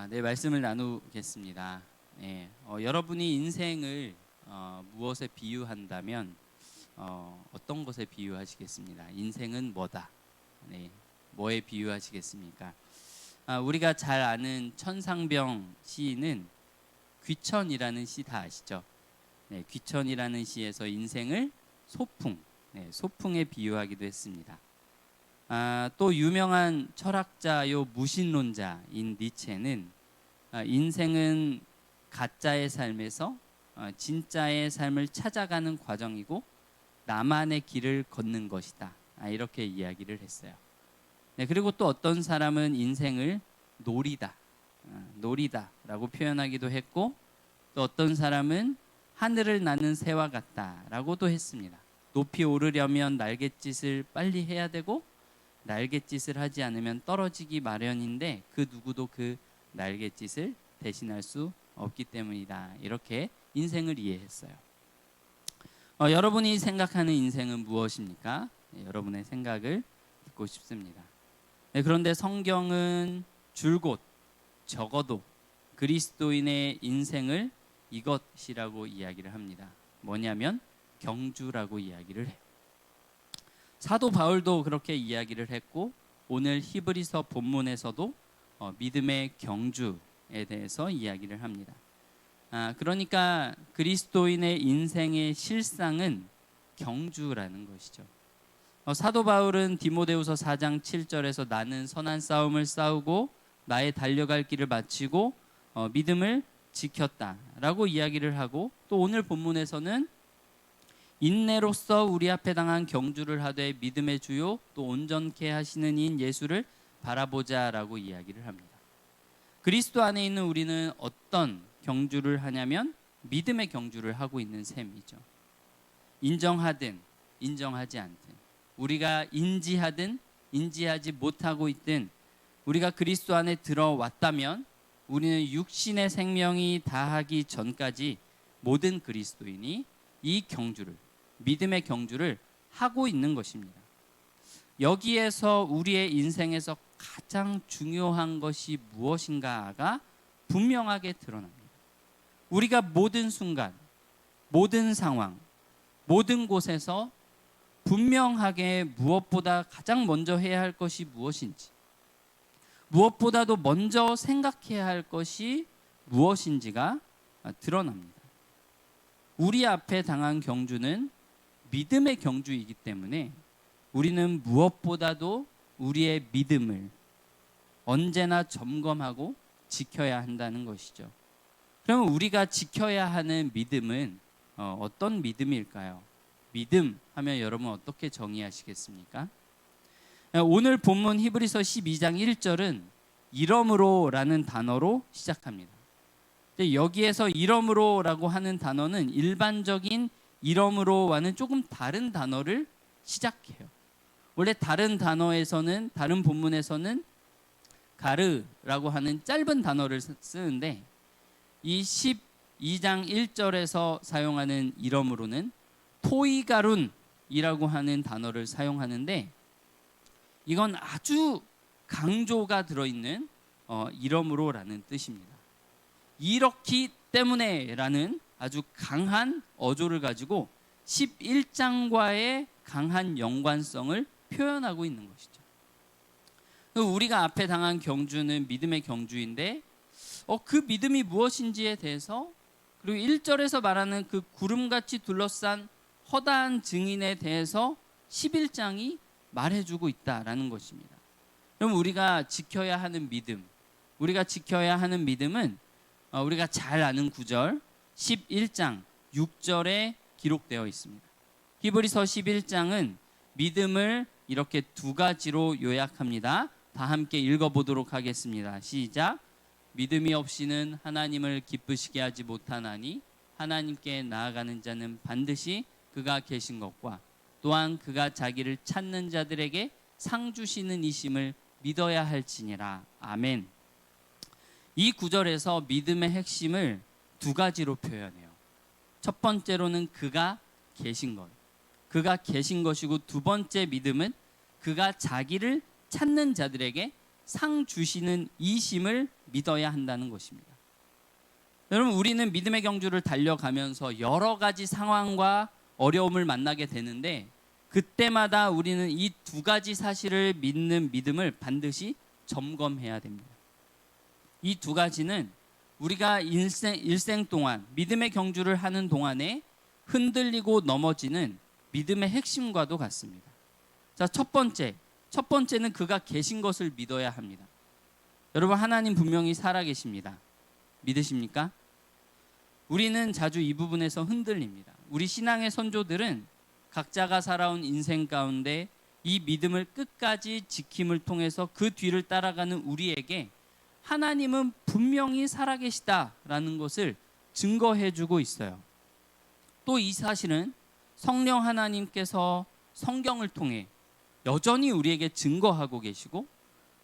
네, 말씀을 나누겠습니다. 여러분이 인생을 무엇에 비유한다면 어떤 것에 비유하시겠습니다. 인생은 뭐다? 네, 뭐에 비유하시겠습니까? 우리가 잘 아는 천상병 시인은 귀천이라는 시 다 아시죠? 네, 귀천이라는 시에서 인생을 소풍, 소풍에 비유하기도 했습니다. 또 유명한 철학자요 무신론자인 니체는 인생은 가짜의 삶에서 진짜의 삶을 찾아가는 과정이고 나만의 길을 걷는 것이다. 이렇게 이야기를 했어요. 네, 그리고 또 어떤 사람은 인생을 놀이다라고 표현하기도 했고, 또 어떤 사람은 하늘을 나는 새와 같다라고도 했습니다. 높이 오르려면 날갯짓을 빨리 해야 되고 날갯짓을 하지 않으면 떨어지기 마련인데 그 누구도 그 날갯짓을 대신할 수 없기 때문이다. 이렇게 인생을 이해했어요. 여러분이 생각하는 인생은 무엇입니까? 여러분의 생각을 듣고 싶습니다. 그런데 성경은 줄곧 적어도 그리스도인의 인생을 이것이라고 이야기를 합니다. 뭐냐면 경주라고 이야기를 해요. 사도 바울도 그렇게 이야기를 했고, 오늘 히브리서 본문에서도 믿음의 경주에 대해서 이야기를 합니다. 그러니까 그리스도인의 인생의 실상은 경주라는 것이죠. 사도 바울은 디모데후서 4장 7절에서 나는 선한 싸움을 싸우고 나의 달려갈 길을 마치고 믿음을 지켰다라고 이야기를 하고, 또 오늘 본문에서는 인내로써 우리 앞에 당한 경주를 하되 믿음의 주요 또 온전케 하시는 이인 예수를 바라보자라고 이야기를 합니다. 그리스도 안에 있는 우리는 어떤 경주를 하냐면 믿음의 경주를 하고 있는 셈이죠. 인정하든 인정하지 않든, 우리가 인지하든 인지하지 못하고 있든, 우리가 그리스도 안에 들어왔다면 우리는 육신의 생명이 다하기 전까지 모든 그리스도인이 이 경주를, 믿음의 경주를 하고 있는 것입니다. 여기에서 우리의 인생에서 가장 중요한 것이 무엇인가가 분명하게 드러납니다. 우리가 모든 순간, 모든 상황, 모든 곳에서 분명하게 무엇보다 가장 먼저 해야 할 것이 무엇인지, 무엇보다도 먼저 생각해야 할 것이 무엇인지가 드러납니다. 우리 앞에 당한 경주는 믿음의 경주이기 때문에 우리는 무엇보다도 우리의 믿음을 언제나 점검하고 지켜야 한다는 것이죠. 그럼 우리가 지켜야 하는 믿음은 어떤 믿음일까요? 믿음 하면 여러분 어떻게 정의하시겠습니까? 오늘 본문 히브리서 12장 1절은 이러므로라는 단어로 시작합니다. 여기에서 이러므로라고 하는 단어는 일반적인 이러므로와는 조금 다른 단어를 시작해요. 원래 다른 단어에서는, 다른 본문에서는 가르라고 하는 짧은 단어를 쓰는데, 이 12장 1절에서 사용하는 이러므로는 토이가룬이라고 하는 단어를 사용하는데, 이건 아주 강조가 들어있는 이러므로라는 뜻입니다. 이렇기 때문에 라는 아주 강한 어조를 가지고 11장과의 강한 연관성을 표현하고 있는 것이죠. 우리가 앞에 당한 경주는 믿음의 경주인데 그 믿음이 무엇인지에 대해서, 그리고 1절에서 말하는 그 구름같이 둘러싼 허다한 증인에 대해서 11장이 말해주고 있다라는 것입니다. 그럼 우리가 지켜야 하는 믿음, 우리가 지켜야 하는 믿음은 우리가 잘 아는 구절 11장 6절에 기록되어 있습니다. 히브리서 11장은 믿음을 이렇게 두 가지로 요약합니다. 다 함께 읽어보도록 하겠습니다. 시작. 믿음이 없이는 하나님을 기쁘시게 하지 못하나니 하나님께 나아가는 자는 반드시 그가 계신 것과 또한 그가 자기를 찾는 자들에게 상 주시는 이심을 믿어야 할지니라. 아멘. 이 구절에서 믿음의 핵심을 두 가지로 표현해요. 첫 번째로는 그가 계신 것, 그가 계신 것이고, 두 번째 믿음은 그가 자기를 찾는 자들에게 상 주시는 이심을 믿어야 한다는 것입니다. 여러분, 우리는 믿음의 경주를 달려가면서 여러 가지 상황과 어려움을 만나게 되는데, 그때마다 우리는 이 두 가지 사실을 믿는 믿음을 반드시 점검해야 됩니다. 이 두 가지는 우리가 일생 동안 믿음의 경주를 하는 동안에 흔들리고 넘어지는 믿음의 핵심과도 같습니다. 자, 첫 번째는 그가 계신 것을 믿어야 합니다. 여러분, 하나님 분명히 살아계십니다. 믿으십니까? 우리는 자주 이 부분에서 흔들립니다. 우리 신앙의 선조들은 각자가 살아온 인생 가운데 이 믿음을 끝까지 지킴을 통해서 그 뒤를 따라가는 우리에게 하나님은 분명히 살아계시다라는 것을 증거해주고 있어요. 또 이 사실은 성령 하나님께서 성경을 통해 여전히 우리에게 증거하고 계시고,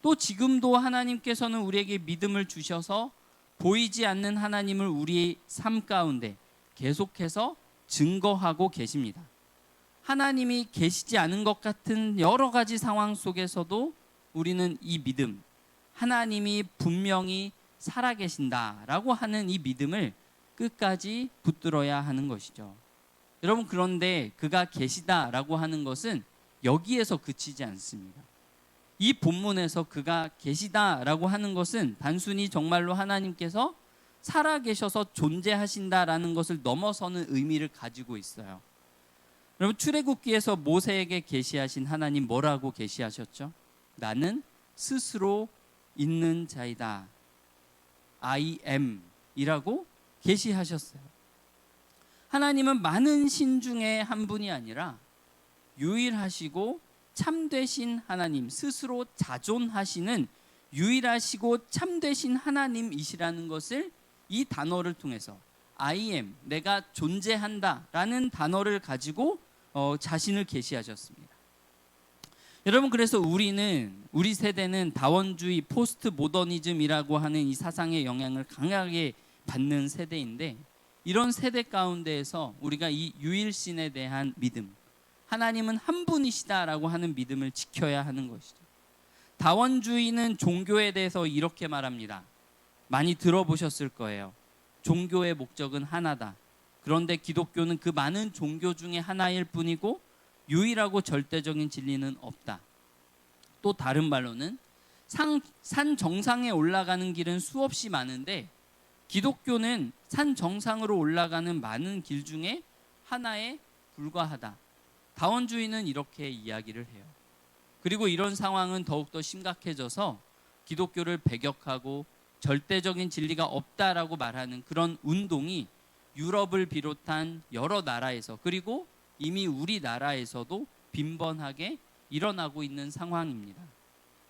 또 지금도 하나님께서는 우리에게 믿음을 주셔서 보이지 않는 하나님을 우리의 삶 가운데 계속해서 증거하고 계십니다. 하나님이 계시지 않은 것 같은 여러 가지 상황 속에서도 우리는 이 믿음, 하나님이 분명히 살아계신다라고 하는 이 믿음을 끝까지 붙들어야 하는 것이죠. 여러분, 그런데 그가 계시다라고 하는 것은 여기에서 그치지 않습니다. 이 본문에서 그가 계시다라고 하는 것은 단순히 정말로 하나님께서 살아계셔서 존재하신다라는 것을 넘어서는 의미를 가지고 있어요. 여러분, 출애굽기에서 모세에게 계시하신 하나님 뭐라고 계시하셨죠? 나는 스스로 있는 자이다. I am 이라고 계시하셨어요. 하나님은 많은 신 중에 한 분이 아니라 유일하시고 참되신 하나님, 스스로 자존하시는 유일하시고 참되신 하나님이시라는 것을 이 단어를 통해서 I am, 내가 존재한다 라는 단어를 가지고 자신을 계시하셨습니다. 여러분, 그래서 우리 세대는 다원주의, 포스트 모더니즘이라고 하는 이 사상의 영향을 강하게 받는 세대인데, 이런 세대 가운데에서 우리가 이 유일신에 대한 믿음, 하나님은 한 분이시다라고 하는 믿음을 지켜야 하는 것이죠. 다원주의는 종교에 대해서 이렇게 말합니다. 많이 들어보셨을 거예요. 종교의 목적은 하나다. 그런데 기독교는 그 많은 종교 중에 하나일 뿐이고 유일하고 절대적인 진리는 없다. 또 다른 말로는 산 정상에 올라가는 길은 수없이 많은데 기독교는 산 정상으로 올라가는 많은 길 중에 하나에 불과하다. 다원주의는 이렇게 이야기를 해요. 그리고 이런 상황은 더욱더 심각해져서 기독교를 배격하고 절대적인 진리가 없다라고 말하는 그런 운동이 유럽을 비롯한 여러 나라에서, 그리고 이미 우리나라에서도 빈번하게 일어나고 있는 상황입니다.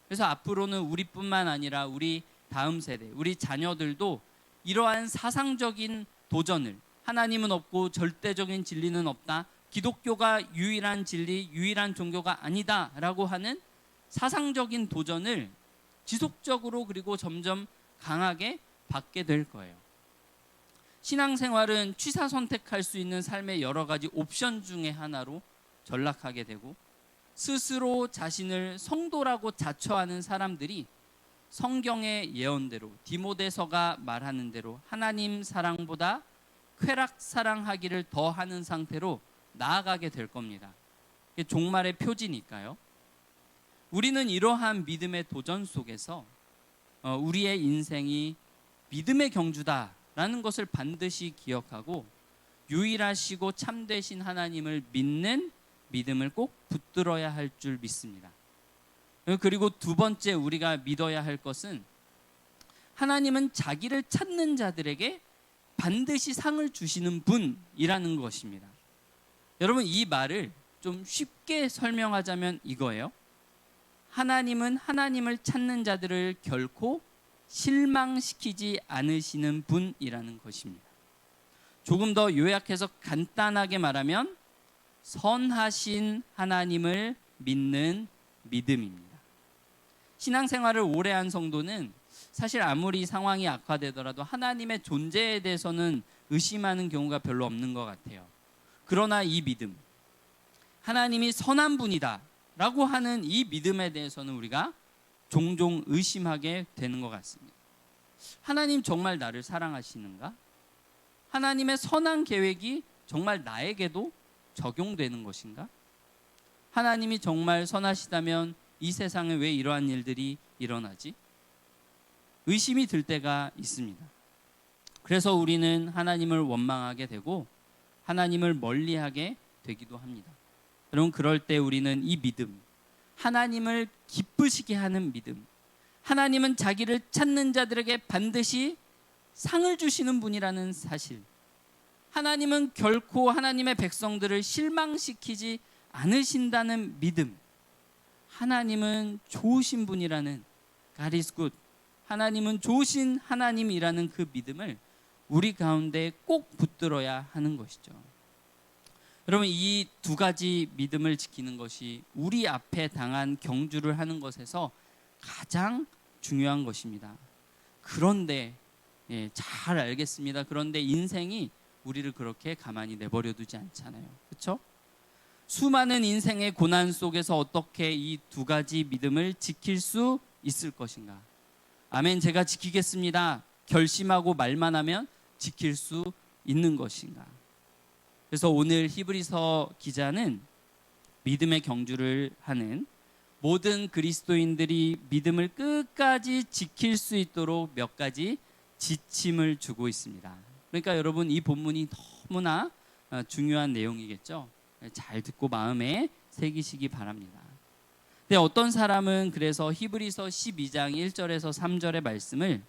그래서 앞으로는 우리뿐만 아니라 우리 다음 세대, 우리 자녀들도 이러한 사상적인 도전을, 하나님은 없고 절대적인 진리는 없다, 기독교가 유일한 진리, 유일한 종교가 아니다라고 하는 사상적인 도전을 지속적으로 그리고 점점 강하게 받게 될 거예요. 신앙생활은 취사 선택할 수 있는 삶의 여러 가지 옵션 중에 하나로 전락하게 되고, 스스로 자신을 성도라고 자처하는 사람들이 성경의 예언대로, 디모데서가 말하는 대로 하나님 사랑보다 쾌락 사랑하기를 더 하는 상태로 나아가게 될 겁니다. 이게 종말의 표지니까요. 우리는 이러한 믿음의 도전 속에서 우리의 인생이 믿음의 경주다라는 것을 반드시 기억하고 유일하시고 참되신 하나님을 믿는 믿음을 꼭 붙들어야 할 줄 믿습니다. 그리고 두 번째 우리가 믿어야 할 것은 하나님은 자기를 찾는 자들에게 반드시 상을 주시는 분이라는 것입니다. 여러분, 이 말을 좀 쉽게 설명하자면 이거예요. 하나님은 하나님을 찾는 자들을 결코 실망시키지 않으시는 분이라는 것입니다. 조금 더 요약해서 간단하게 말하면 선하신 하나님을 믿는 믿음입니다. 신앙생활을 오래 한 성도는 사실 아무리 상황이 악화되더라도 하나님의 존재에 대해서는 의심하는 경우가 별로 없는 것 같아요. 그러나 이 믿음, 하나님이 선한 분이다 라고 하는 이 믿음에 대해서는 우리가 종종 의심하게 되는 것 같습니다. 하나님 정말 나를 사랑하시는가? 하나님의 선한 계획이 정말 나에게도 적용되는 것인가? 하나님이 정말 선하시다면 이 세상에 왜 이러한 일들이 일어나지? 의심이 들 때가 있습니다. 그래서 우리는 하나님을 원망하게 되고 하나님을 멀리하게 되기도 합니다. 여러분, 그럴 때 우리는 이 믿음, 하나님을 기쁘시게 하는 믿음, 하나님은 자기를 찾는 자들에게 반드시 상을 주시는 분이라는 사실, 하나님은 결코 하나님의 백성들을 실망시키지 않으신다는 믿음, 하나님은 좋으신 분이라는 God is good, 하나님은 좋으신 하나님이라는 그 믿음을 우리 가운데 꼭 붙들어야 하는 것이죠. 여러분, 이 두 가지 믿음을 지키는 것이 우리 앞에 당한 경주를 하는 것에서 가장 중요한 것입니다. 그런데 잘 알겠습니다. 그런데 인생이 우리를 그렇게 가만히 내버려 두지 않잖아요. 그렇죠? 수많은 인생의 고난 속에서 어떻게 이 두 가지 믿음을 지킬 수 있을 것인가? 아멘, 제가 지키겠습니다. 결심하고 말만 하면 지킬 수 있는 것인가? 그래서 오늘 히브리서 기자는 믿음의 경주를 하는 모든 그리스도인들이 믿음을 끝까지 지킬 수 있도록 몇 가지 지침을 주고 있습니다. 그러니까 여러분, 이 본문이 너무나 중요한 내용이겠죠. 잘 듣고 마음에 새기시기 바랍니다. 근데 어떤 사람은 그래서 히브리서 12장 1절에서 3절의 말씀을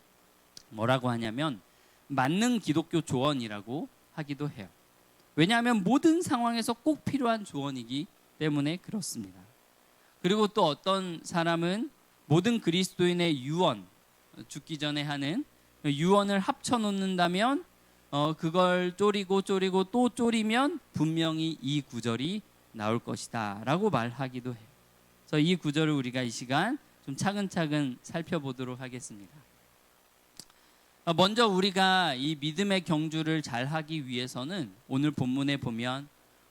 뭐라고 하냐면 만능 기독교 조언이라고 하기도 해요. 왜냐하면 모든 상황에서 꼭 필요한 조언이기 때문에 그렇습니다. 그리고 또 어떤 사람은 모든 그리스도인의 유언, 죽기 전에 하는 유언을 합쳐놓는다면 그걸 쪼리고 또 쪼리면 분명히 이 구절이 나올 것이다 라고 말하기도 해요. 그래서 이 구절을 우리가 이 시간 좀 차근차근 살펴보도록 하겠습니다. 먼저 우리가 이 믿음의 경주를 잘 하기 위해서는 오늘 본문에 보면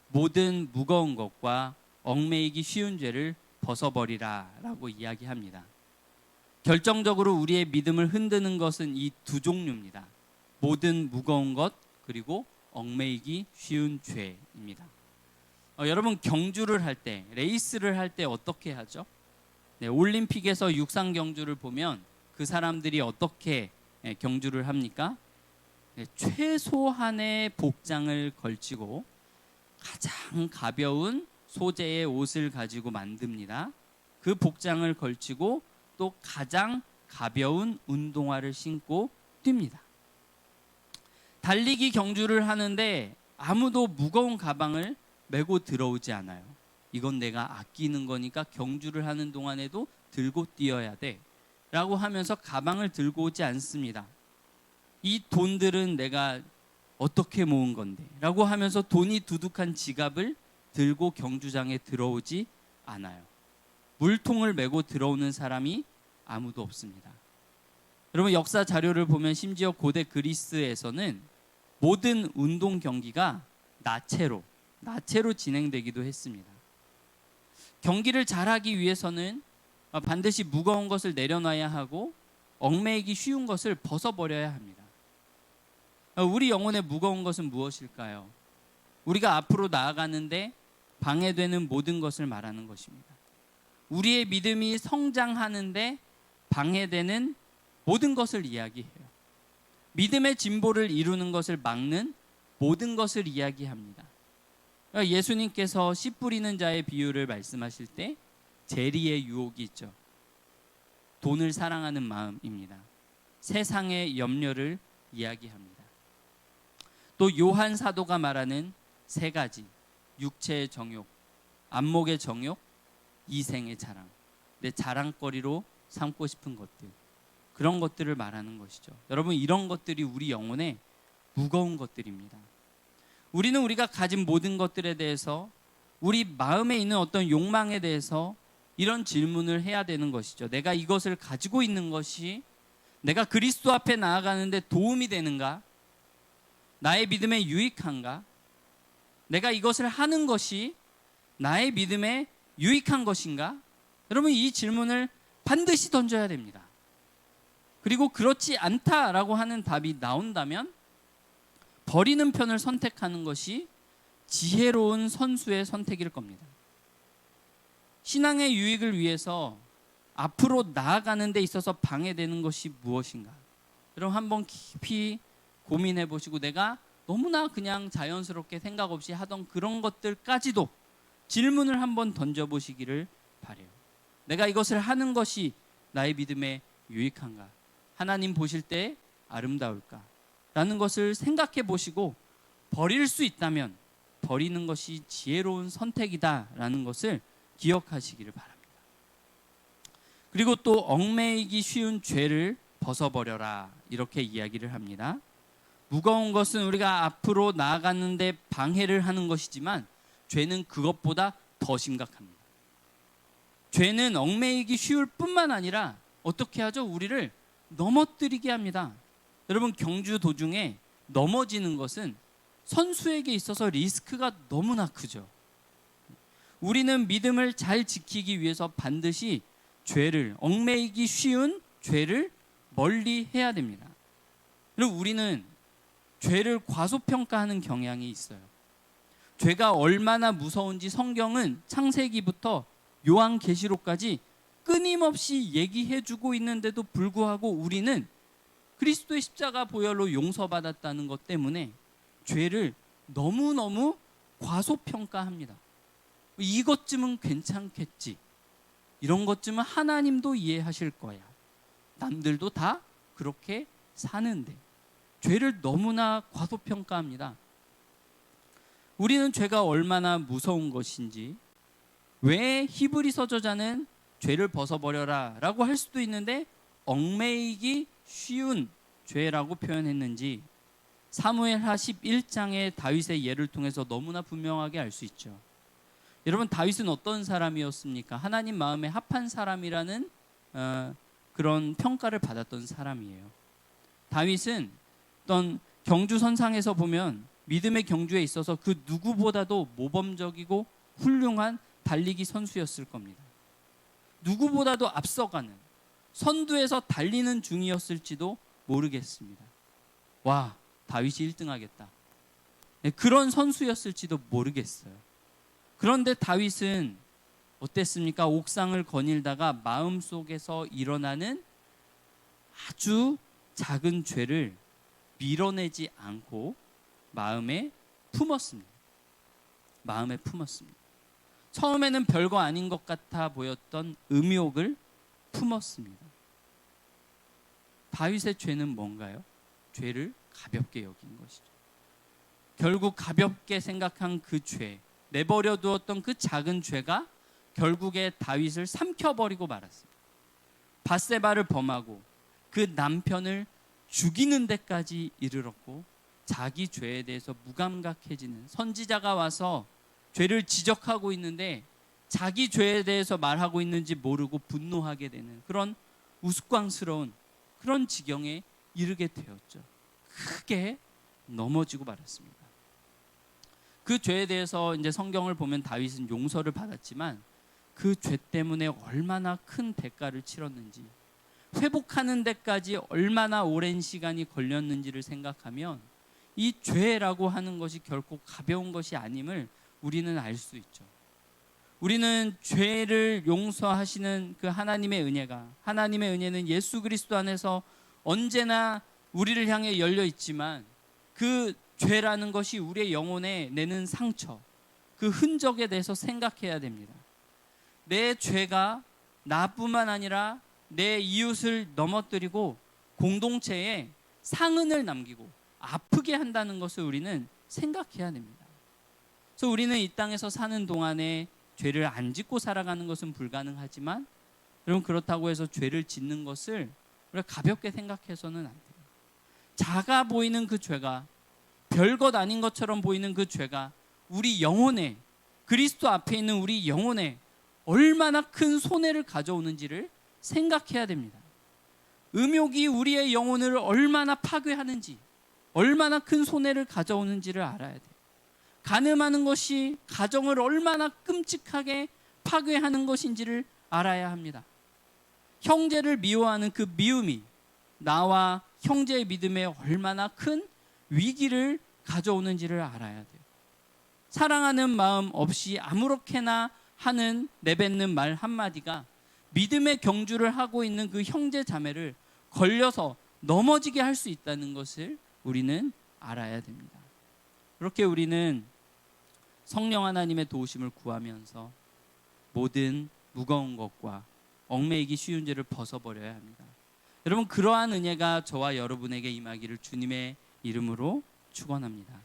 모든 무거운 것과 얽매이기 쉬운 죄를 벗어버리라 라고 이야기합니다. 결정적으로 우리의 믿음을 흔드는 것은 이 두 종류입니다. 모든 무거운 것 그리고 얽매이기 쉬운 죄입니다. 여러분, 경주를 할 때, 레이스를 할 때 어떻게 하죠? 올림픽에서 육상 경주를 보면 그 사람들이 어떻게 경주를 합니까? 최소한의 복장을 걸치고 가장 가벼운 소재의 옷을 가지고 만듭니다. 그 복장을 걸치고 또 가장 가벼운 운동화를 신고 뜁니다. 달리기 경주를 하는데 아무도 무거운 가방을 메고 들어오지 않아요. 이건 내가 아끼는 거니까 경주를 하는 동안에도 들고 뛰어야 돼 라고 하면서 가방을 들고 오지 않습니다. 이 돈들은 내가 어떻게 모은 건데 라고 하면서 돈이 두둑한 지갑을 들고 경주장에 들어오지 않아요. 물통을 메고 들어오는 사람이 아무도 없습니다. 여러분, 역사 자료를 보면 심지어 고대 그리스에서는 모든 운동 경기가 나체로 진행되기도 했습니다. 경기를 잘하기 위해서는 반드시 무거운 것을 내려놔야 하고 얽매이기 쉬운 것을 벗어버려야 합니다. 우리 영혼의 무거운 것은 무엇일까요? 우리가 앞으로 나아가는데 방해되는 모든 것을 말하는 것입니다. 우리의 믿음이 성장하는데 방해되는 모든 것을 이야기해요. 믿음의 진보를 이루는 것을 막는 모든 것을 이야기합니다. 예수님께서 씨 뿌리는 자의 비유를 말씀하실 때 재리의 유혹이 있죠. 돈을 사랑하는 마음입니다. 세상의 염려를 이야기합니다. 또 요한 사도가 말하는 세 가지, 육체의 정욕, 안목의 정욕, 이생의 자랑, 내 자랑거리로 삼고 싶은 것들, 그런 것들을 말하는 것이죠. 여러분, 이런 것들이 우리 영혼에 무거운 것들입니다. 우리는 우리가 가진 모든 것들에 대해서, 우리 마음에 있는 어떤 욕망에 대해서 이런 질문을 해야 되는 것이죠. 내가 이것을 가지고 있는 것이 내가 그리스도 앞에 나아가는데 도움이 되는가? 나의 믿음에 유익한가? 내가 이것을 하는 것이 나의 믿음에 유익한 것인가? 여러분, 이 질문을 반드시 던져야 됩니다. 그리고 그렇지 않다라고 하는 답이 나온다면 버리는 편을 선택하는 것이 지혜로운 선수의 선택일 겁니다. 신앙의 유익을 위해서 앞으로 나아가는 데 있어서 방해되는 것이 무엇인가? 여러분 한번 깊이 고민해 보시고 내가 너무나 그냥 자연스럽게 생각 없이 하던 그런 것들까지도 질문을 한번 던져보시기를 바라요. 내가 이것을 하는 것이 나의 믿음에 유익한가? 하나님 보실 때 아름다울까? 라는 것을 생각해 보시고 버릴 수 있다면 버리는 것이 지혜로운 선택이다라는 것을 기억하시기를 바랍니다. 그리고 또 얽매이기 쉬운 죄를 벗어버려라 이렇게 이야기를 합니다. 무거운 것은 우리가 앞으로 나아가는데 방해를 하는 것이지만 죄는 그것보다 더 심각합니다. 죄는 얽매이기 쉬울 뿐만 아니라 어떻게 하죠? 우리를 넘어뜨리게 합니다. 여러분 경주 도중에 넘어지는 것은 선수에게 있어서 리스크가 너무나 크죠. 우리는 믿음을 잘 지키기 위해서 반드시 죄를, 얽매이기 쉬운 죄를 멀리 해야 됩니다. 그리고 우리는 죄를 과소평가하는 경향이 있어요. 죄가 얼마나 무서운지 성경은 창세기부터 요한계시록까지 끊임없이 얘기해주고 있는데도 불구하고 우리는 그리스도의 십자가 보혈로 용서받았다는 것 때문에 죄를 너무너무 과소평가합니다. 이것쯤은 괜찮겠지. 이런 것쯤은 하나님도 이해하실 거야. 남들도 다 그렇게 사는데. 죄를 너무나 과소평가합니다. 우리는 죄가 얼마나 무서운 것인지, 왜 히브리서 저자는 죄를 벗어버려라 라고 할 수도 있는데 얽매이기 쉬운 죄라고 표현했는지 사무엘하 11장의 다윗의 예를 통해서 너무나 분명하게 알 수 있죠. 여러분 다윗은 어떤 사람이었습니까? 하나님 마음에 합한 사람이라는 그런 평가를 받았던 사람이에요. 다윗은 어떤 경주선상에서 보면 믿음의 경주에 있어서 그 누구보다도 모범적이고 훌륭한 달리기 선수였을 겁니다. 누구보다도 앞서가는 선두에서 달리는 중이었을지도 모르겠습니다. 와, 다윗이 1등하겠다. 그런 선수였을지도 모르겠어요. 그런데 다윗은 어땠습니까? 옥상을 거닐다가 마음속에서 일어나는 아주 작은 죄를 밀어내지 않고 마음에 품었습니다. 마음에 품었습니다. 처음에는 별거 아닌 것 같아 보였던 음욕을 품었습니다. 다윗의 죄는 뭔가요? 죄를 가볍게 여긴 것이죠. 결국 가볍게 생각한 그 죄, 내버려 두었던 그 작은 죄가 결국에 다윗을 삼켜버리고 말았습니다. 밧세바를 범하고 그 남편을 죽이는 데까지 이르렀고 자기 죄에 대해서 무감각해지는, 선지자가 와서 죄를 지적하고 있는데 자기 죄에 대해서 말하고 있는지 모르고 분노하게 되는 그런 우스꽝스러운 그런 지경에 이르게 되었죠. 크게 넘어지고 말았습니다. 그 죄에 대해서 이제 성경을 보면 다윗은 용서를 받았지만 그 죄 때문에 얼마나 큰 대가를 치렀는지, 회복하는 데까지 얼마나 오랜 시간이 걸렸는지를 생각하면 이 죄라고 하는 것이 결코 가벼운 것이 아님을 우리는 알 수 있죠. 우리는 죄를 용서하시는 그 하나님의 은혜가, 하나님의 은혜는 예수 그리스도 안에서 언제나 우리를 향해 열려 있지만 그 죄라는 것이 우리의 영혼에 내는 상처, 그 흔적에 대해서 생각해야 됩니다. 내 죄가 나뿐만 아니라 내 이웃을 넘어뜨리고 공동체에 상흔을 남기고 아프게 한다는 것을 우리는 생각해야 됩니다. 그래서 우리는 이 땅에서 사는 동안에 죄를 안 짓고 살아가는 것은 불가능하지만 여러분 그렇다고 해서 죄를 짓는 것을 우리가 가볍게 생각해서는 안 돼요. 작아 보이는 그 죄가, 별것 아닌 것처럼 보이는 그 죄가 우리 영혼에, 그리스도 앞에 있는 우리 영혼에 얼마나 큰 손해를 가져오는지를 생각해야 됩니다. 음욕이 우리의 영혼을 얼마나 파괴하는지, 얼마나 큰 손해를 가져오는지를 알아야 돼요. 간음하는 것이 가정을 얼마나 끔찍하게 파괴하는 것인지를 알아야 합니다. 형제를 미워하는 그 미움이 나와 형제의 믿음에 얼마나 큰 위기를 가져오는지를 알아야 돼요. 사랑하는 마음 없이 아무렇게나 하는 내뱉는 말 한마디가 믿음의 경주를 하고 있는 그 형제 자매를 걸려서 넘어지게 할 수 있다는 것을 우리는 알아야 됩니다. 그렇게 우리는 성령 하나님의 도우심을 구하면서 모든 무거운 것과 얽매이기 쉬운 죄를 벗어버려야 합니다. 여러분, 그러한 은혜가 저와 여러분에게 임하기를 주님의 이름으로 축원합니다.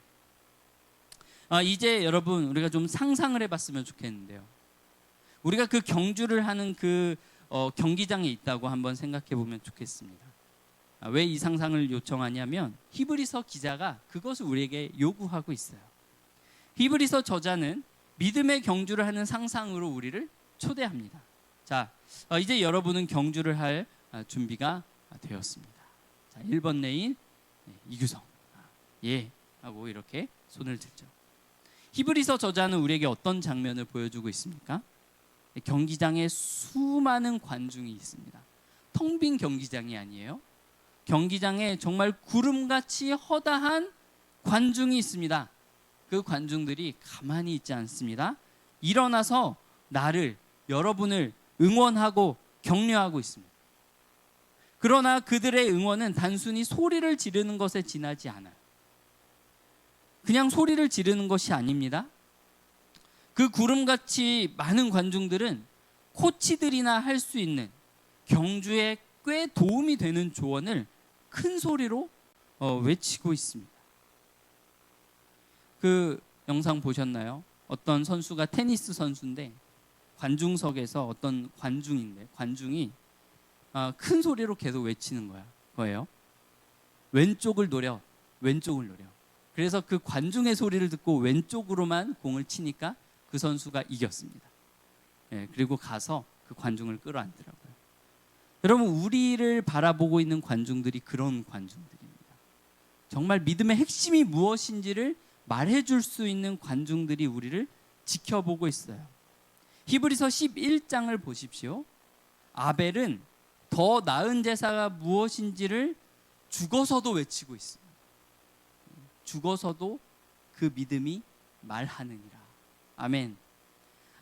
이제 여러분, 우리가 좀 상상을 해봤으면 좋겠는데요. 우리가 그 경주를 하는 그 경기장에 있다고 한번 생각해 보면 좋겠습니다. 왜 이 상상을 요청하냐면 히브리서 기자가 그것을 우리에게 요구하고 있어요. 히브리서 저자는 믿음의 경주를 하는 상상으로 우리를 초대합니다. 자, 이제 여러분은 경주를 할 준비가 되었습니다. 자, 1번 레인 이규성, 예 하고 이렇게 손을 들죠. 히브리서 저자는 우리에게 어떤 장면을 보여주고 있습니까? 경기장에 수많은 관중이 있습니다. 텅 빈 경기장이 아니에요. 경기장에 정말 구름같이 허다한 관중이 있습니다. 그 관중들이 가만히 있지 않습니다. 일어나서 나를, 여러분을 응원하고 격려하고 있습니다. 그러나 그들의 응원은 단순히 소리를 지르는 것에 지나지 않아요. 그냥 소리를 지르는 것이 아닙니다. 그 구름같이 많은 관중들은 코치들이나 할 수 있는 경주에 꽤 도움이 되는 조언을 큰 소리로 외치고 있습니다. 그 영상 보셨나요? 어떤 선수가 테니스 선수인데 관중석에서 어떤 관중이 큰 소리로 계속 외치는 거예요. 왼쪽을 노려. 그래서 그 관중의 소리를 듣고 왼쪽으로만 공을 치니까 그 선수가 이겼습니다. 그리고 가서 그 관중을 끌어안더라고요. 여러분, 우리를 바라보고 있는 관중들이 그런 관중들입니다. 정말 믿음의 핵심이 무엇인지를 말해줄 수 있는 관중들이 우리를 지켜보고 있어요. 히브리서 11장을 보십시오. 아벨은 더 나은 제사가 무엇인지를 죽어서도 외치고 있습니다. 죽어서도 그 믿음이 말하느니라. 아멘.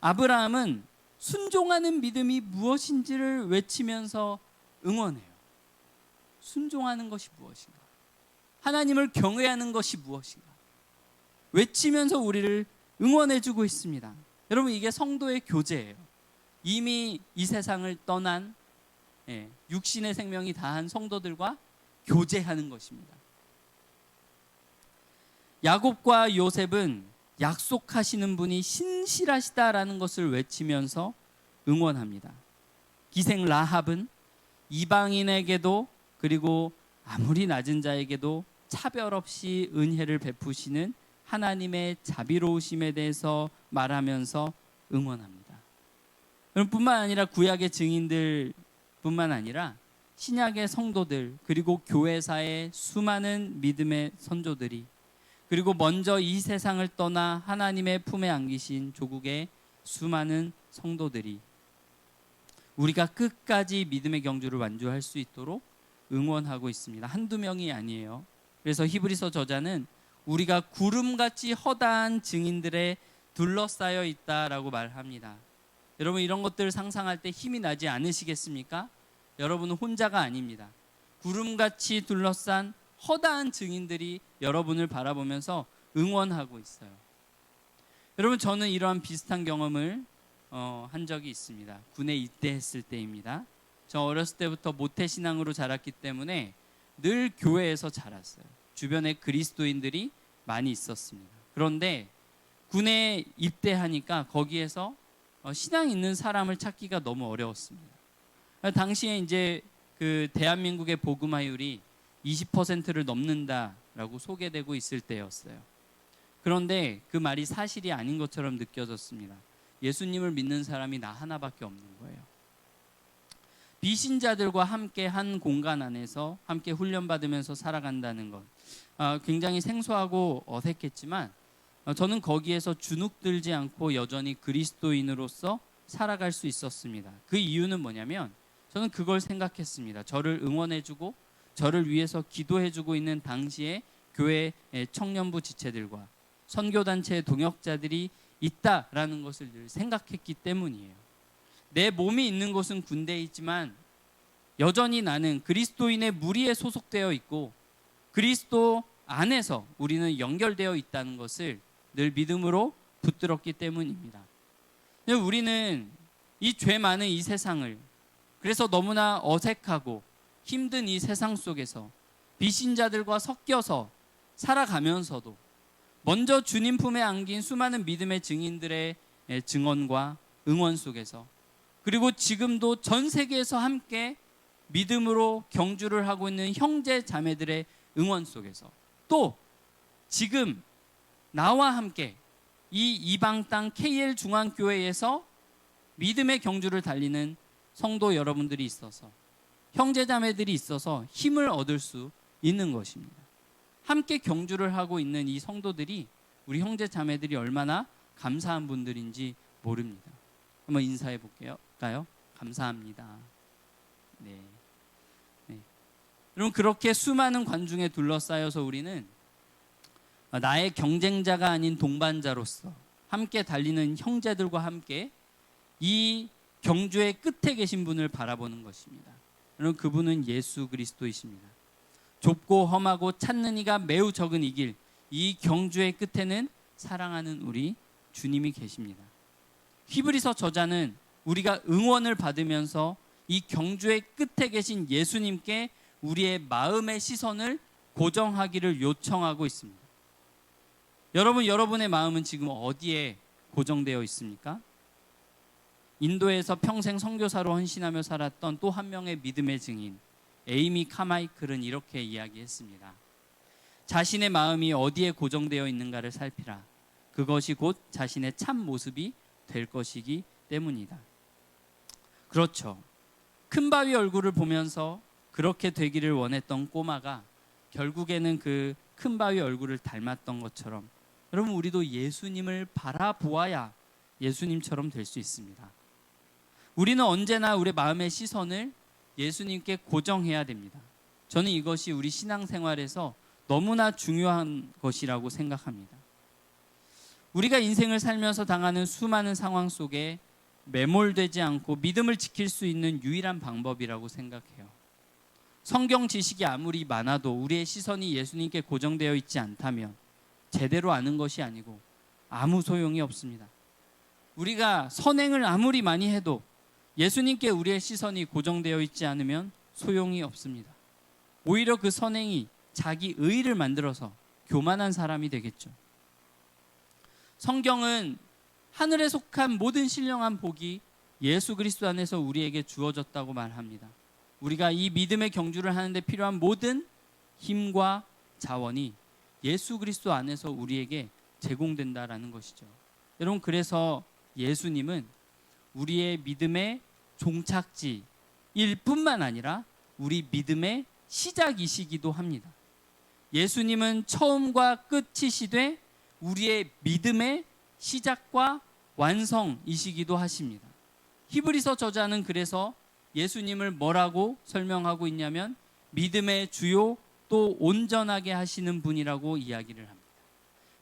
아브라함은 순종하는 믿음이 무엇인지를 외치면서 응원해요. 순종하는 것이 무엇인가? 하나님을 경외하는 것이 무엇인가? 외치면서 우리를 응원해주고 있습니다. 여러분, 이게 성도의 교제예요. 이미 이 세상을 떠난 육신의 생명이 다한 성도들과 교제하는 것입니다. 야곱과 요셉은 약속하시는 분이 신실하시다라는 것을 외치면서 응원합니다. 기생 라합은 이방인에게도 그리고 아무리 낮은 자에게도 차별 없이 은혜를 베푸시는 하나님의 자비로우심에 대해서 말하면서 응원합니다. 뿐만 아니라 구약의 증인들 뿐만 아니라 신약의 성도들 그리고 교회사의 수많은 믿음의 선조들이 그리고 먼저 이 세상을 떠나 하나님의 품에 안기신 조국의 수많은 성도들이 우리가 끝까지 믿음의 경주를 완주할 수 있도록 응원하고 있습니다. 한두 명이 아니에요. 그래서 히브리서 저자는 우리가 구름같이 허다한 증인들에 둘러싸여 있다라고 말합니다. 여러분, 이런 것들을 상상할 때 힘이 나지 않으시겠습니까? 여러분은 혼자가 아닙니다. 구름같이 둘러싼 허다한 증인들이 여러분을 바라보면서 응원하고 있어요. 여러분, 저는 이러한 비슷한 경험을 한 적이 있습니다. 군에 입대했을 때입니다. 저 어렸을 때부터 모태신앙으로 자랐기 때문에 늘 교회에서 자랐어요. 주변에 그리스도인들이 많이 있었습니다. 그런데 군에 입대하니까 거기에서 신앙 있는 사람을 찾기가 너무 어려웠습니다. 당시에 이제 그 대한민국의 복음화율이 20%를 넘는다라고 소개되고 있을 때였어요. 그런데 그 말이 사실이 아닌 것처럼 느껴졌습니다. 예수님을 믿는 사람이 나 하나밖에 없는 거예요. 비신자들과 함께 한 공간 안에서 함께 훈련받으면서 살아간다는 것, 굉장히 생소하고 어색했지만 저는 거기에서 주눅들지 않고 여전히 그리스도인으로서 살아갈 수 있었습니다. 그 이유는 뭐냐면 저는 그걸 생각했습니다. 저를 응원해주고 저를 위해서 기도해주고 있는 당시에 교회 청년부 지체들과 선교단체의 동역자들이 있다라는 것을 늘 생각했기 때문이에요. 내 몸이 있는 곳은 군대이지만 여전히 나는 그리스도인의 무리에 소속되어 있고 그리스도 안에서 우리는 연결되어 있다는 것을 늘 믿음으로 붙들었기 때문입니다. 우리는 이 죄 많은 이 세상을, 그래서 너무나 어색하고 힘든 이 세상 속에서 비신자들과 섞여서 살아가면서도 먼저 주님 품에 안긴 수많은 믿음의 증인들의 증언과 응원 속에서, 그리고 지금도 전 세계에서 함께 믿음으로 경주를 하고 있는 형제 자매들의 응원 속에서, 또 지금 나와 함께 이 이방 땅 KL 중앙교회에서 믿음의 경주를 달리는 성도 여러분들이 있어서, 형제 자매들이 있어서 힘을 얻을 수 있는 것입니다. 함께 경주를 하고 있는 이 성도들이, 우리 형제 자매들이 얼마나 감사한 분들인지 모릅니다. 한번 인사해 볼까요? 감사합니다. 네. 여러분, 그렇게 수많은 관중에 둘러싸여서 우리는 나의 경쟁자가 아닌 동반자로서 함께 달리는 형제들과 함께 이 경주의 끝에 계신 분을 바라보는 것입니다. 여러분, 그분은 예수 그리스도이십니다. 좁고 험하고 찾는 이가 매우 적은 이 길, 이 경주의 끝에는 사랑하는 우리 주님이 계십니다. 히브리서 저자는 우리가 응원을 받으면서 이 경주의 끝에 계신 예수님께 우리의 마음의 시선을 고정하기를 요청하고 있습니다. 여러분의 마음은 지금 어디에 고정되어 있습니까? 인도에서 평생 선교사로 헌신하며 살았던 또 한 명의 믿음의 증인 에이미 카마이클은 이렇게 이야기했습니다. 자신의 마음이 어디에 고정되어 있는가를 살피라. 그것이 곧 자신의 참 모습이 될 것이기 때문이다. 그렇죠. 큰 바위 얼굴을 보면서 그렇게 되기를 원했던 꼬마가 결국에는 그 큰 바위 얼굴을 닮았던 것처럼, 여러분, 우리도 예수님을 바라보아야 예수님처럼 될 수 있습니다. 우리는 언제나 우리 마음의 시선을 예수님께 고정해야 됩니다. 저는 이것이 우리 신앙생활에서 너무나 중요한 것이라고 생각합니다. 우리가 인생을 살면서 당하는 수많은 상황 속에 매몰되지 않고 믿음을 지킬 수 있는 유일한 방법이라고 생각해요. 성경 지식이 아무리 많아도 우리의 시선이 예수님께 고정되어 있지 않다면 제대로 아는 것이 아니고 아무 소용이 없습니다. 우리가 선행을 아무리 많이 해도 예수님께 우리의 시선이 고정되어 있지 않으면 소용이 없습니다. 오히려 그 선행이 자기 의의를 만들어서 교만한 사람이 되겠죠. 성경은 하늘에 속한 모든 신령한 복이 예수 그리스도 안에서 우리에게 주어졌다고 말합니다. 우리가 이 믿음의 경주를 하는데 필요한 모든 힘과 자원이 예수 그리스도 안에서 우리에게 제공된다라는 것이죠. 여러분, 그래서 예수님은 우리의 믿음의 종착지일 뿐만 아니라 우리 믿음의 시작이시기도 합니다. 예수님은 처음과 끝이시되 우리의 믿음의 시작과 완성이시기도 하십니다. 히브리서 저자는 그래서 예수님을 뭐라고 설명하고 있냐면 믿음의 주요 또 온전하게 하시는 분이라고 이야기를 합니다.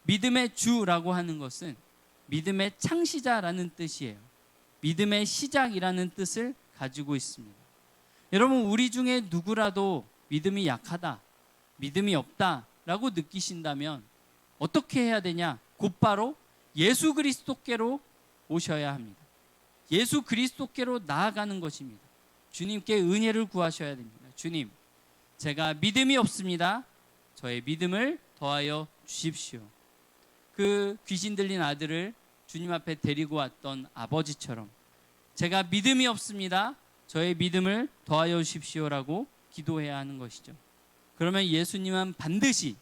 믿음의 주라고 하는 것은 믿음의 창시자라는 뜻이에요. 믿음의 시작이라는 뜻을 가지고 있습니다. 여러분, 우리 중에 누구라도 믿음이 약하다, 믿음이 없다라고 느끼신다면 어떻게 해야 되냐? 곧바로 예수 그리스도께로 오셔야 합니다. 예수 그리스도께로 나아가는 것입니다. 주님께 은혜를 구하셔야 됩니다. 주님, 제가 믿음이 없습니다. 저의 믿음을 더하여 주십시오. 그 귀신 들린 아들을 주님 앞에 데리고 왔던 아버지처럼 제가 믿음이 없습니다. 저의 믿음을 더하여 주십시오라고 기도해야 하는 것이죠. 그러면 예수님은 반드시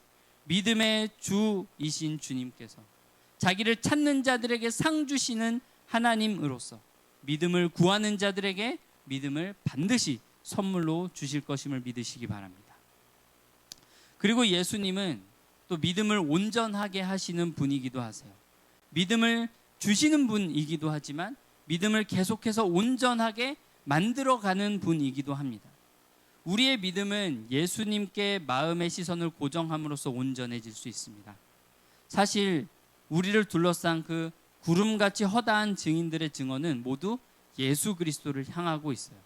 믿음의 주이신 주님께서 자기를 찾는 자들에게 상 주시는 하나님으로서 믿음을 구하는 자들에게 믿음을 반드시 선물로 주실 것임을 믿으시기 바랍니다. 그리고 예수님은 또 믿음을 온전하게 하시는 분이기도 하세요. 믿음을 주시는 분이기도 하지만 믿음을 계속해서 온전하게 만들어가는 분이기도 합니다. 우리의 믿음은 예수님께 마음의 시선을 고정함으로써 온전해질 수 있습니다. 사실 우리를 둘러싼 그 구름같이 허다한 증인들의 증언은 모두 예수 그리스도를 향하고 있어요.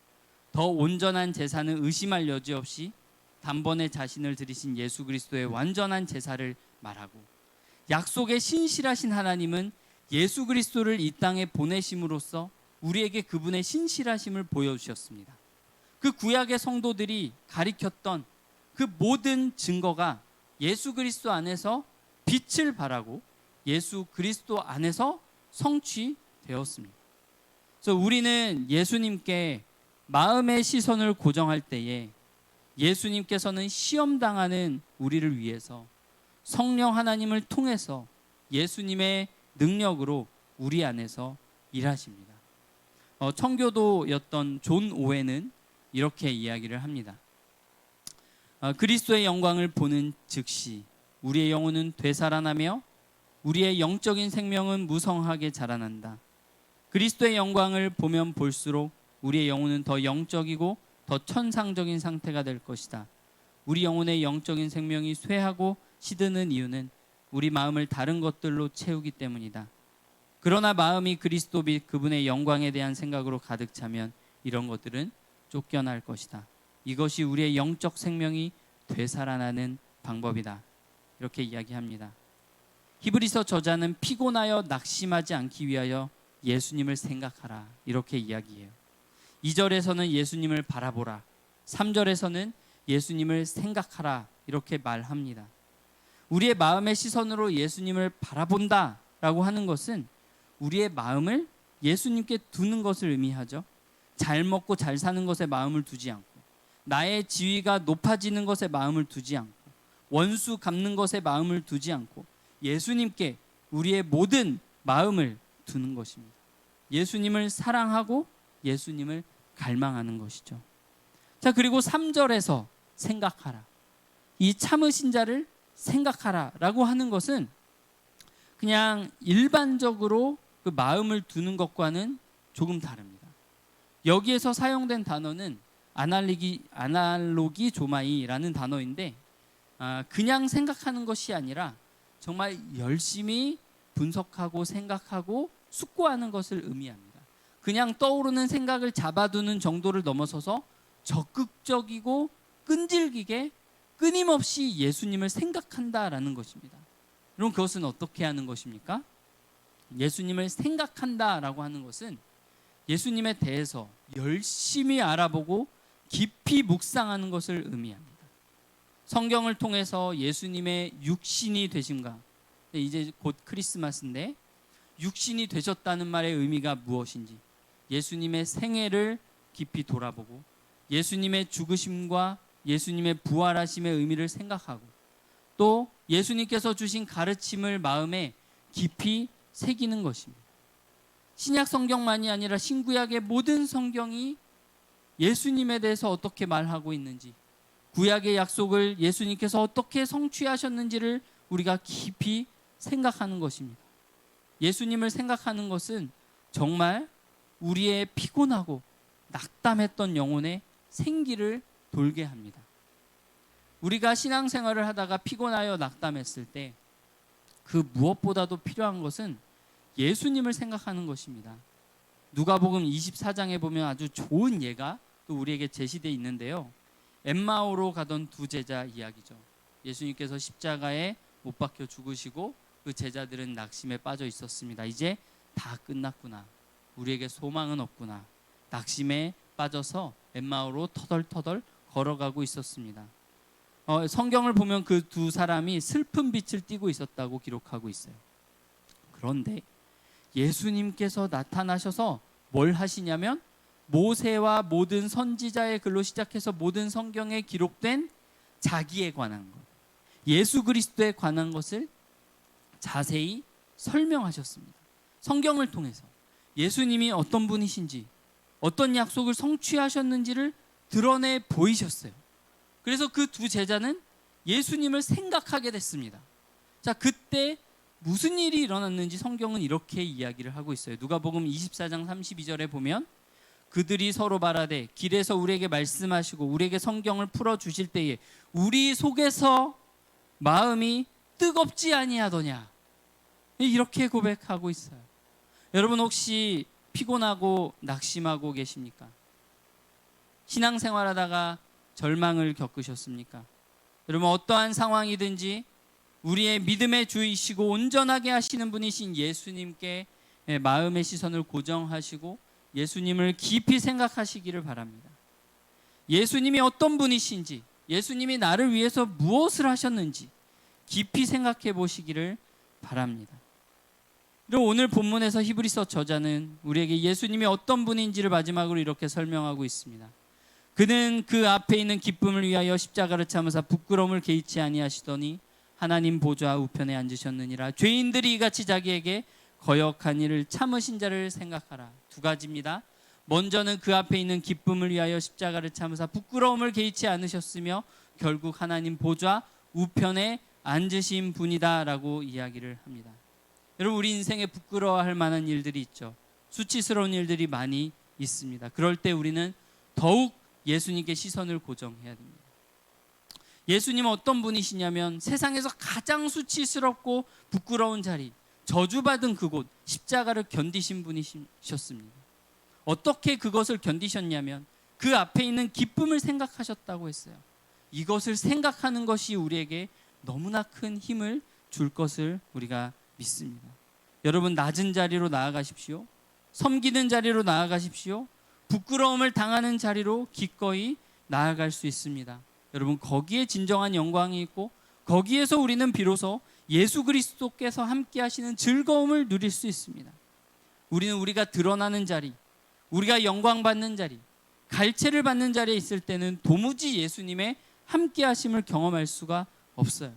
더 온전한 제사는 의심할 여지 없이 단번에 자신을 드리신 예수 그리스도의 완전한 제사를 말하고, 약속의 신실하신 하나님은 예수 그리스도를 이 땅에 보내심으로써 우리에게 그분의 신실하심을 보여주셨습니다. 그 구약의 성도들이 가리켰던 그 모든 증거가 예수 그리스도 안에서 빛을 발하고 예수 그리스도 안에서 성취되었습니다. 그래서 우리는 예수님께 마음의 시선을 고정할 때에 예수님께서는 시험당하는 우리를 위해서 성령 하나님을 통해서 예수님의 능력으로 우리 안에서 일하십니다. 청교도였던 존 오웬은 이렇게 이야기를 합니다. 그리스도의 영광을 보는 즉시 우리의 영혼은 되살아나며 우리의 영적인 생명은 무성하게 자라난다. 그리스도의 영광을 보면 볼수록 우리의 영혼은 더 영적이고 더 천상적인 상태가 될 것이다. 우리 영혼의 영적인 생명이 쇠하고 시드는 이유는 우리 마음을 다른 것들로 채우기 때문이다. 그러나 마음이 그리스도 및 그분의 영광에 대한 생각으로 가득 차면 이런 것들은 쫓겨날 것이다. 이것이 우리의 영적 생명이 되살아나는 방법이다. 이렇게 이야기합니다. 히브리서 저자는 피곤하여 낙심하지 않기 위하여 예수님을 생각하라, 이렇게 이야기해요. 2절에서는 예수님을 바라보라, 3절에서는 예수님을 생각하라, 이렇게 말합니다. 우리의 마음의 시선으로 예수님을 바라본다 라고 하는 것은 우리의 마음을 예수님께 두는 것을 의미하죠. 잘 먹고 잘 사는 것에 마음을 두지 않고, 나의 지위가 높아지는 것에 마음을 두지 않고, 원수 갚는 것에 마음을 두지 않고 예수님께 우리의 모든 마음을 두는 것입니다. 예수님을 사랑하고 예수님을 갈망하는 것이죠. 자, 그리고 3절에서 생각하라, 이 참으신 자를 생각하라 라고 하는 것은 그냥 일반적으로 그 마음을 두는 것과는 조금 다릅니다. 여기에서 사용된 단어는 아날로기 조마이라는 단어인데, 그냥 생각하는 것이 아니라 정말 열심히 분석하고 생각하고 숙고하는 것을 의미합니다. 그냥 떠오르는 생각을 잡아두는 정도를 넘어서서 적극적이고 끈질기게 끊임없이 예수님을 생각한다라는 것입니다. 그럼 그것은 어떻게 하는 것입니까? 예수님을 생각한다라고 하는 것은 예수님에 대해서 열심히 알아보고 깊이 묵상하는 것을 의미합니다. 성경을 통해서 예수님의 육신이 되심과, 이제 곧 크리스마스인데 육신이 되셨다는 말의 의미가 무엇인지, 예수님의 생애를 깊이 돌아보고 예수님의 죽으심과 예수님의 부활하심의 의미를 생각하고, 또 예수님께서 주신 가르침을 마음에 깊이 새기는 것입니다. 신약 성경만이 아니라 신구약의 모든 성경이 예수님에 대해서 어떻게 말하고 있는지, 구약의 약속을 예수님께서 어떻게 성취하셨는지를 우리가 깊이 생각하는 것입니다. 예수님을 생각하는 것은 정말 우리의 피곤하고 낙담했던 영혼의 생기를 돌게 합니다. 우리가 신앙생활을 하다가 피곤하여 낙담했을 때 그 무엇보다도 필요한 것은 예수님을 생각하는 것입니다. 누가복음 24장에 보면 아주 좋은 예가 또 우리에게 제시되어 있는데요. 엠마오로 가던 두 제자 이야기죠. 예수님께서 십자가에 못 박혀 죽으시고 그 제자들은 낙심에 빠져 있었습니다. 이제 다 끝났구나, 우리에게 소망은 없구나, 낙심에 빠져서 엠마오로 터덜터덜 걸어가고 있었습니다. 성경을 보면 그 두 사람이 슬픈 빛을 띠고 있었다고 기록하고 있어요. 그런데 예수님께서 나타나셔서 뭘 하시냐면 모세와 모든 선지자의 글로 시작해서 모든 성경에 기록된 자기에 관한 것, 예수 그리스도에 관한 것을 자세히 설명하셨습니다. 성경을 통해서 예수님이 어떤 분이신지, 어떤 약속을 성취하셨는지를 드러내 보이셨어요. 그래서 그 두 제자는 예수님을 생각하게 됐습니다. 자, 그때 무슨 일이 일어났는지 성경은 이렇게 이야기를 하고 있어요. 누가복음 24장 32절에 보면 그들이 서로 말하되 길에서 우리에게 말씀하시고 우리에게 성경을 풀어주실 때에 우리 속에서 마음이 뜨겁지 아니하더냐. 이렇게 고백하고 있어요. 여러분 혹시 피곤하고 낙심하고 계십니까? 신앙생활하다가 절망을 겪으셨습니까? 여러분 어떠한 상황이든지 우리의 믿음의 주이시고 온전하게 하시는 분이신 예수님께 마음의 시선을 고정하시고 예수님을 깊이 생각하시기를 바랍니다. 예수님이 어떤 분이신지, 예수님이 나를 위해서 무엇을 하셨는지 깊이 생각해 보시기를 바랍니다. 그리고 오늘 본문에서 히브리서 저자는 우리에게 예수님이 어떤 분인지를 마지막으로 이렇게 설명하고 있습니다. 그는 그 앞에 있는 기쁨을 위하여 십자가를 참으사 부끄러움을 개의치 아니하시더니 하나님 보좌 우편에 앉으셨느니라. 죄인들이 이같이 자기에게 거역한 일을 참으신 자를 생각하라. 두 가지입니다. 먼저는 그 앞에 있는 기쁨을 위하여 십자가를 참으사 부끄러움을 개의치 않으셨으며 결국 하나님 보좌 우편에 앉으신 분이다라고 이야기를 합니다. 여러분 우리 인생에 부끄러워할 만한 일들이 있죠. 수치스러운 일들이 많이 있습니다. 그럴 때 우리는 더욱 예수님께 시선을 고정해야 됩니다. 예수님은 어떤 분이시냐면 세상에서 가장 수치스럽고 부끄러운 자리, 저주받은 그곳 십자가를 견디신 분이셨습니다. 어떻게 그것을 견디셨냐면 그 앞에 있는 기쁨을 생각하셨다고 했어요. 이것을 생각하는 것이 우리에게 너무나 큰 힘을 줄 것을 우리가 믿습니다. 여러분 낮은 자리로 나아가십시오. 섬기는 자리로 나아가십시오. 부끄러움을 당하는 자리로 기꺼이 나아갈 수 있습니다. 여러분 거기에 진정한 영광이 있고 거기에서 우리는 비로소 예수 그리스도께서 함께 하시는 즐거움을 누릴 수 있습니다. 우리는 우리가 드러나는 자리, 우리가 영광 받는 자리, 갈채를 받는 자리에 있을 때는 도무지 예수님의 함께 하심을 경험할 수가 없어요.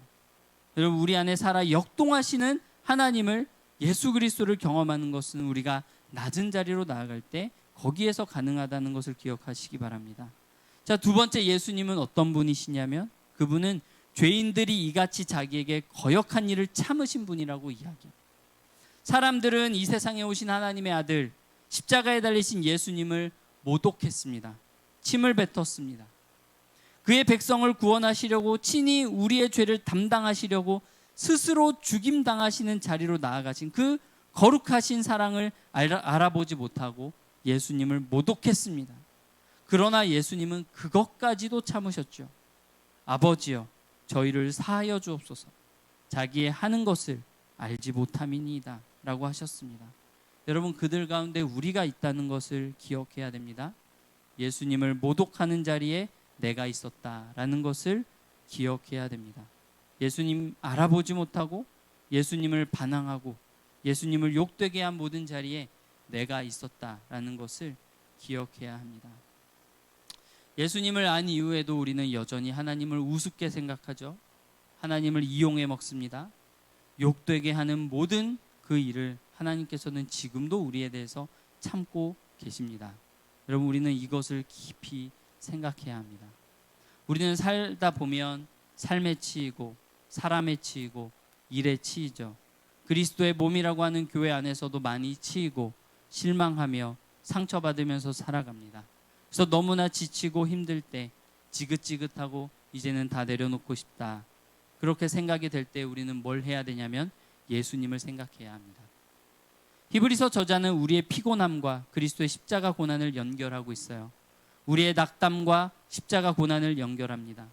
여러분 우리 안에 살아 역동하시는 하나님을 예수 그리스도를 경험하는 것은 우리가 낮은 자리로 나아갈 때 거기에서 가능하다는 것을 기억하시기 바랍니다. 자, 두 번째 예수님은 어떤 분이시냐면 그분은 죄인들이 이같이 자기에게 거역한 일을 참으신 분이라고 이야기해요. 사람들은 이 세상에 오신 하나님의 아들 십자가에 달리신 예수님을 모독했습니다. 침을 뱉었습니다. 그의 백성을 구원하시려고 친히 우리의 죄를 담당하시려고 스스로 죽임당하시는 자리로 나아가신 그 거룩하신 사랑을 알아보지 못하고 예수님을 모독했습니다. 그러나 예수님은 그것까지도 참으셨죠. 아버지여 저희를 사하여 주옵소서. 자기의 하는 것을 알지 못함이니이다 라고 하셨습니다. 여러분 그들 가운데 우리가 있다는 것을 기억해야 됩니다. 예수님을 모독하는 자리에 내가 있었다라는 것을 기억해야 됩니다. 예수님 알아보지 못하고 예수님을 반항하고 예수님을 욕되게 한 모든 자리에 내가 있었다라는 것을 기억해야 합니다. 예수님을 안 이후에도 우리는 여전히 하나님을 우습게 생각하죠. 하나님을 이용해 먹습니다. 욕되게 하는 모든 그 일을 하나님께서는 지금도 우리에 대해서 참고 계십니다. 여러분 우리는 이것을 깊이 생각해야 합니다. 우리는 살다 보면 삶에 치이고 사람에 치이고 일에 치이죠. 그리스도의 몸이라고 하는 교회 안에서도 많이 치이고 실망하며 상처받으면서 살아갑니다. 그래서 너무나 지치고 힘들 때 지긋지긋하고 이제는 다 내려놓고 싶다. 그렇게 생각이 될 때 우리는 뭘 해야 되냐면 예수님을 생각해야 합니다. 히브리서 저자는 우리의 피곤함과 그리스도의 십자가 고난을 연결하고 있어요. 우리의 낙담과 십자가 고난을 연결합니다.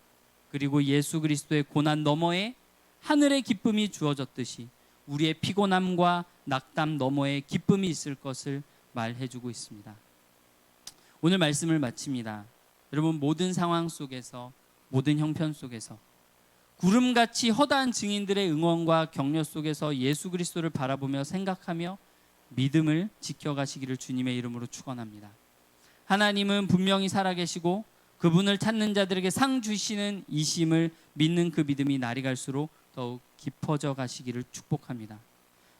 그리고 예수 그리스도의 고난 너머에 하늘의 기쁨이 주어졌듯이 우리의 피곤함과 낙담 너머에 기쁨이 있을 것을 말해주고 있습니다. 오늘 말씀을 마칩니다. 여러분 모든 상황 속에서 모든 형편 속에서 구름같이 허다한 증인들의 응원과 격려 속에서 예수 그리스도를 바라보며 생각하며 믿음을 지켜가시기를 주님의 이름으로 축원합니다. 하나님은 분명히 살아계시고 그분을 찾는 자들에게 상 주시는 이심을 믿는 그 믿음이 날이 갈수록 더욱 깊어져 가시기를 축복합니다.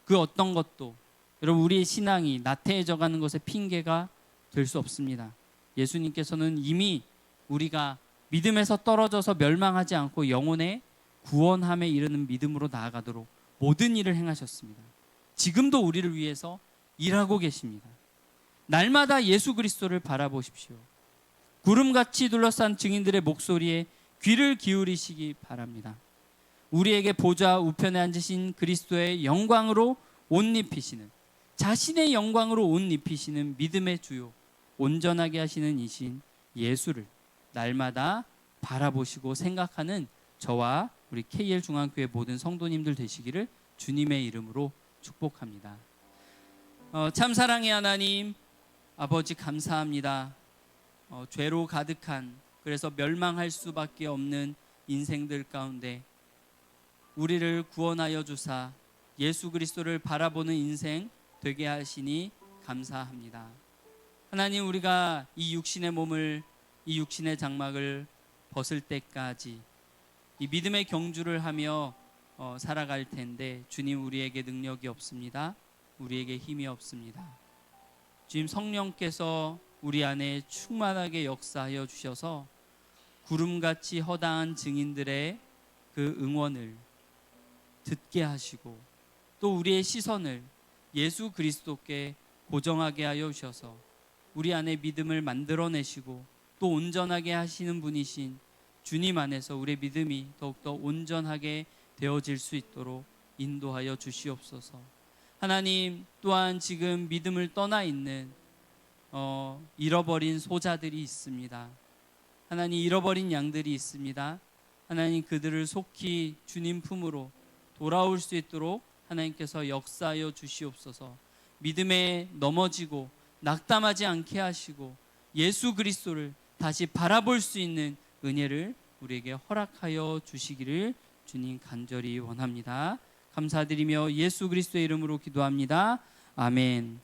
그 어떤 것도 여러분 우리의 신앙이 나태해져 가는 것의 핑계가 될 수 없습니다. 예수님께서는 이미 우리가 믿음에서 떨어져서 멸망하지 않고 영혼의 구원함에 이르는 믿음으로 나아가도록 모든 일을 행하셨습니다. 지금도 우리를 위해서 일하고 계십니다. 날마다 예수 그리스도를 바라보십시오. 구름같이 둘러싼 증인들의 목소리에 귀를 기울이시기 바랍니다. 우리에게 보좌 우편에 앉으신 그리스도의 영광으로 옷 입히시는, 자신의 영광으로 옷 입히시는 믿음의 주요, 온전하게 하시는 이신 예수를 날마다 바라보시고 생각하는 저와 우리 KL 중앙교회 모든 성도님들 되시기를 주님의 이름으로 축복합니다. 참 사랑의 하나님 아버지, 감사합니다. 죄로 가득한, 그래서 멸망할 수밖에 없는 인생들 가운데 우리를 구원하여 주사 예수 그리스도를 바라보는 인생 되게 하시니 감사합니다. 하나님, 우리가 이 육신의 몸을, 이 육신의 장막을 벗을 때까지 이 믿음의 경주를 하며 살아갈 텐데, 주님, 우리에게 능력이 없습니다. 우리에게 힘이 없습니다. 주님, 성령께서 우리 안에 충만하게 역사하여 주셔서 구름같이 허다한 증인들의 그 응원을 듣게 하시고, 또 우리의 시선을 예수 그리스도께 고정하게 하여 주셔서 우리 안에 믿음을 만들어내시고 또 온전하게 하시는 분이신 주님 안에서 우리의 믿음이 더욱더 온전하게 되어질 수 있도록 인도하여 주시옵소서. 하나님, 또한 지금 믿음을 떠나 있는 잃어버린 소자들이 있습니다. 하나님, 잃어버린 양들이 있습니다. 하나님, 그들을 속히 주님 품으로 돌아올 수 있도록 하나님께서 역사하여 주시옵소서. 믿음에 넘어지고 낙담하지 않게 하시고 예수 그리스도를 다시 바라볼 수 있는 은혜를 우리에게 허락하여 주시기를 주님 간절히 원합니다. 감사드리며 예수 그리스도의 이름으로 기도합니다. 아멘.